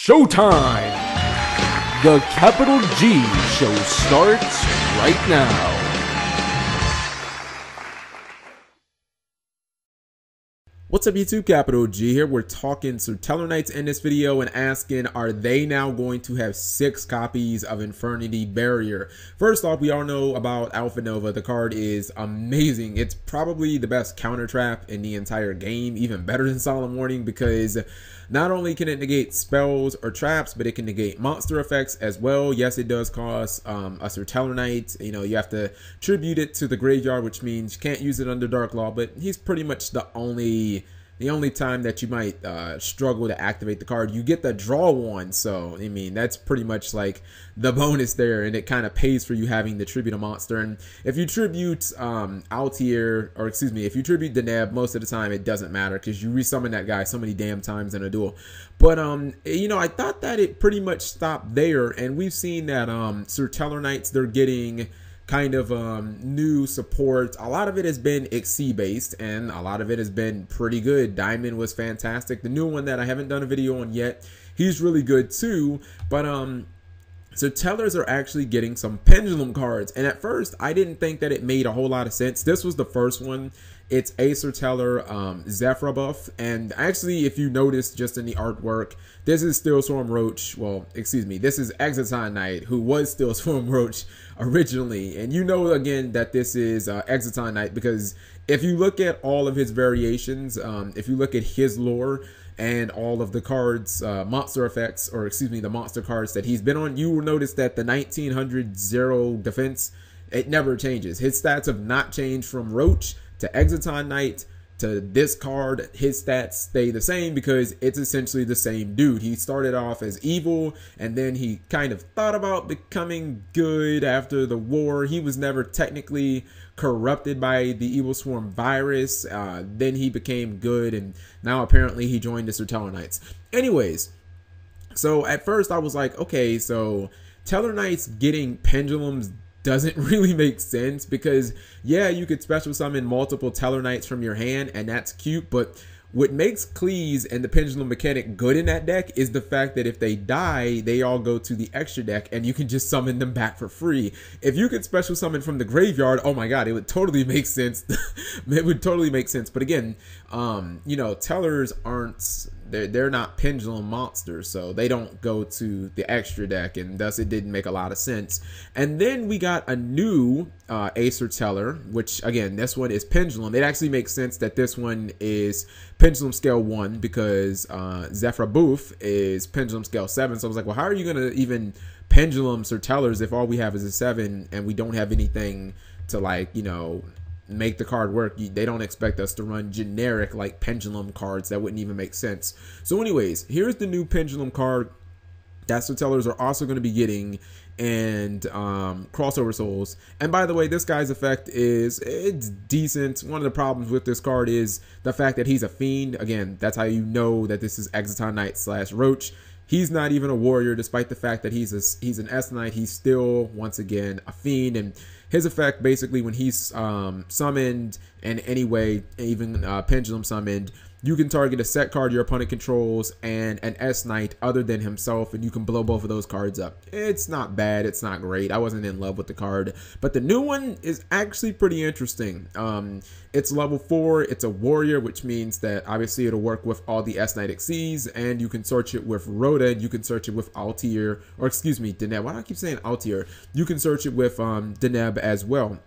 Showtime! The Capital G show starts right now. What's up YouTube, Capital G here. We're talking Satellarknights in this video and asking, are they now going to have 6 copies of Infernity Barrier? First off, we all know about Alpha Nova. The card is amazing. It's probably the best counter trap in the entire game, even better than Solemn Warning, because not only can it negate spells or traps, but it can negate monster effects as well. Yes, it does cost a Satellarknight. You know, you have to tribute it to the graveyard, which means you can't use it under Dark Law, but he's pretty much the only time that you might struggle to activate the card. You get the draw one, so I mean that's pretty much like the bonus there, and it kind of pays for you having to tribute a monster. And if you tribute Altier, or excuse me, if you tribute Deneb, most of the time it doesn't matter because you resummon that guy so many damn times in a duel. But you know, I thought that it pretty much stopped there, and we've seen that Satellarknights, they're getting kind of new support. A lot of it has been XC based and a lot of it has been pretty good. Diamond was fantastic. The new one that I haven't done a video on yet, he's really good too. But so Tellers are actually getting some Pendulum cards, and at first I didn't think that it made a whole lot of sense. This was the first one. It's Sire Teller Zefra buff, and actually if you notice just in the artwork, this is still Swarm Roach. Well, excuse me, this is Aesatellarknight, who was still Swarm Roach originally, and you know again that this is Aesatellarknight because if you look at all of his variations, if you look at his lore and all of the cards, monster effects, or excuse me, the monster cards that he's been on, you will notice that the 1900 0 defense, it never changes. His stats have not changed from Roach to Aesatellarknight to this card. His stats stay the same because it's essentially the same dude. He started off as evil, and then he kind of thought about becoming good after the war. He was never technically corrupted by the Evil Swarm virus. Then he became good, and now apparently he joined the Satellarknights. Anyways, so at first I was like, okay, so Tellarknights getting pendulums doesn't really make sense because, yeah, you could special summon multiple Tellarknights from your hand, and that's cute, but what makes Cleese and the Pendulum mechanic good in that deck is the fact that if they die, they all go to the extra deck, and you can just summon them back for free. If you could special summon from the graveyard, oh my god, it would totally make sense. It would totally make sense. But again, you know, Tellers aren't, they're not Pendulum monsters, so they don't go to the extra deck, and thus it didn't make a lot of sense. And then we got a new Sire Teller, which again, this one is Pendulum. It actually makes sense that this one is Pendulum scale 1 because Zefra Booth is Pendulum scale 7. So I was like, well, how are you gonna even Pendulum Sire Tellers if all we have is a 7 and we don't have anything to, like, you know, make the card work? They don't expect us to run generic like Pendulum cards. That wouldn't even make sense. So anyways, here's the new Pendulum card that Tellers are also going to be getting, and crossover souls. And by the way, this guy's effect it's decent. One of the problems with this card is the fact that he's a fiend. Again, that's how you know that this is Aesatellarknight / Roach. He's not even a warrior, despite the fact that he's an S-Knight. He's still, once again, a fiend, and his effect basically when he's summoned in any way, even Pendulum Summoned, you can target a set card your opponent controls and an S-Knight other than himself, and you can blow both of those cards up. It's not bad. It's not great. I wasn't in love with the card, but the new one is actually pretty interesting. It's level 4. It's a warrior, which means that obviously it'll work with all the S-Knight XCs, and you can search it with Rhoda, and you can search it with Altier, or excuse me, Deneb. Why do I keep saying Altier? You can search it with Deneb as well.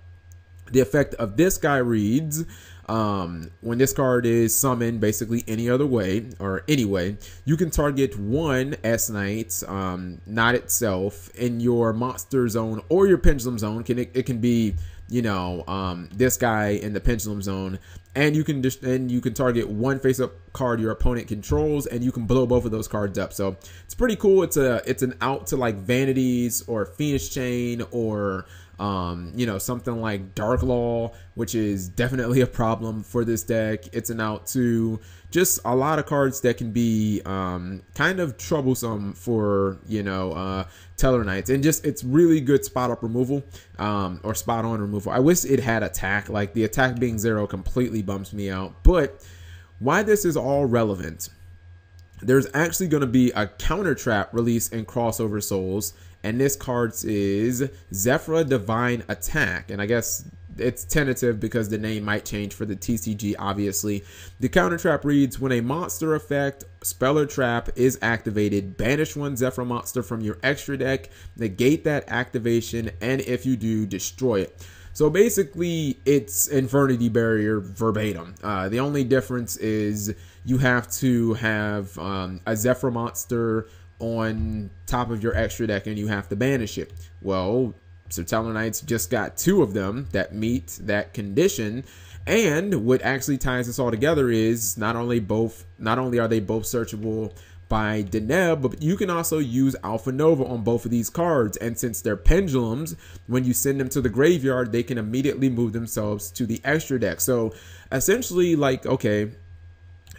The effect of this guy reads, when this card is summoned basically any other way or anyway, you can target one S-Knight, not itself, in your monster zone or your Pendulum zone. It can be, you know, this guy in the Pendulum zone, and you can target one face-up card your opponent controls, and you can blow both of those cards up. So it's pretty cool. It's an out to like Vanities or Phoenix Chain or you know, something like Dark Law, which is definitely a problem for this deck. It's an out to just a lot of cards that can be kind of troublesome for, you know, Tellarknights, and just it's really good spot up removal or spot on removal. I wish it had attack. Like, the attack being 0 completely bumps me out. But why this is all relevant, there's actually going to be a counter trap released in Crossover Souls, and this card is Zefra Divine Attack, and I guess it's tentative because the name might change for the TCG, obviously. The counter trap reads, when a monster effect, spell or trap is activated, banish one Zefra monster from your extra deck, negate that activation, and if you do, destroy it. So basically, it's Infernity Barrier verbatim. The only difference is you have to have a Zefra monster on top of your extra deck and you have to banish it. Well, Satellarknights just got 2 of them that meet that condition. And what actually ties this all together is not only are they both searchable by Deneb, but you can also use Alpha Nova on both of these cards. And since they're pendulums, when you send them to the graveyard, they can immediately move themselves to the extra deck. So essentially, like, okay,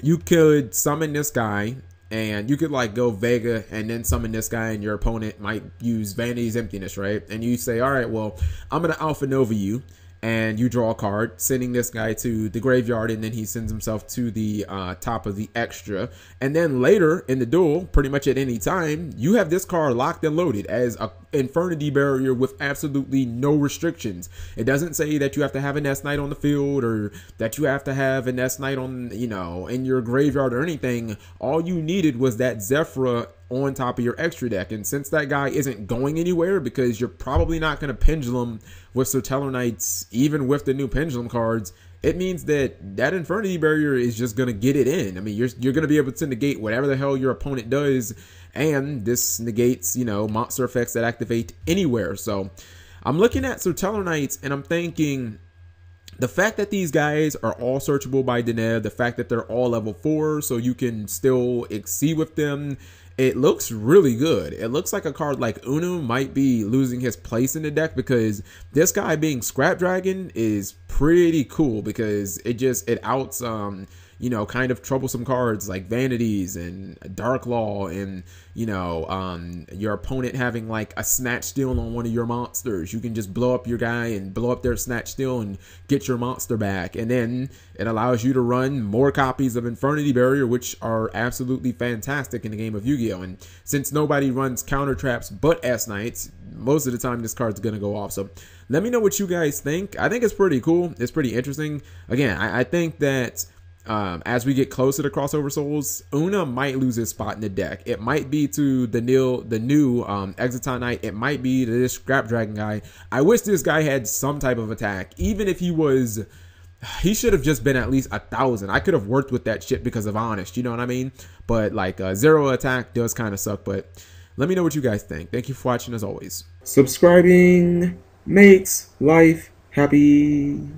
you could summon this guy and you could like go Vega and then summon this guy, and your opponent might use Vanity's Emptiness, right? And you say, all right, well, I'm going to Alpha Nova you. And you draw a card, sending this guy to the graveyard, and then he sends himself to the top of the extra. And then later in the duel, pretty much at any time, you have this card locked and loaded as a Infernity Barrier with absolutely no restrictions. It doesn't say that you have to have an Aesatellarknight on the field or that you have to have an Aesatellarknight on, you know, in your graveyard or anything. All you needed was that Zefra on top of your extra deck. And since that guy isn't going anywhere, because you're probably not going to pendulum with Satellarknights even with the new pendulum cards, it means that that Infernity Barrier is just going to get it in. I mean, you're going to be able to negate whatever the hell your opponent does, and this negates, you know, monster effects that activate anywhere. So I'm looking at Satellarknights and I'm thinking, the fact that these guys are all searchable by Deneb, the fact that they're all level 4, so you can still exceed with them, it looks really good. It looks like a card like Uno might be losing his place in the deck, because this guy being Scrap Dragon is pretty cool, because it outs you know, kind of troublesome cards like Vanities and Dark Law, and you know, your opponent having like a Snatch Steal on one of your monsters. You can just blow up your guy and blow up their Snatch Steal and get your monster back. And then it allows you to run more copies of Infernity Barrier, which are absolutely fantastic in the game of Yu-Gi-Oh! And since nobody runs counter traps but Aesatellarknights, most of the time this card's gonna go off. So let me know what you guys think. I think it's pretty cool. It's pretty interesting. Again, I think that as we get closer to Crossover Souls, Una might lose his spot in the deck. It might be to the new Aesatellarknight. It might be to this Scrap Dragon guy. I wish this guy had some type of attack. Even if he should have just been at least 1,000. I could have worked with that shit because of Honest, you know what I mean? But like 0 attack does kind of suck. But let me know what you guys think. Thank you for watching as always. Subscribing makes life happy.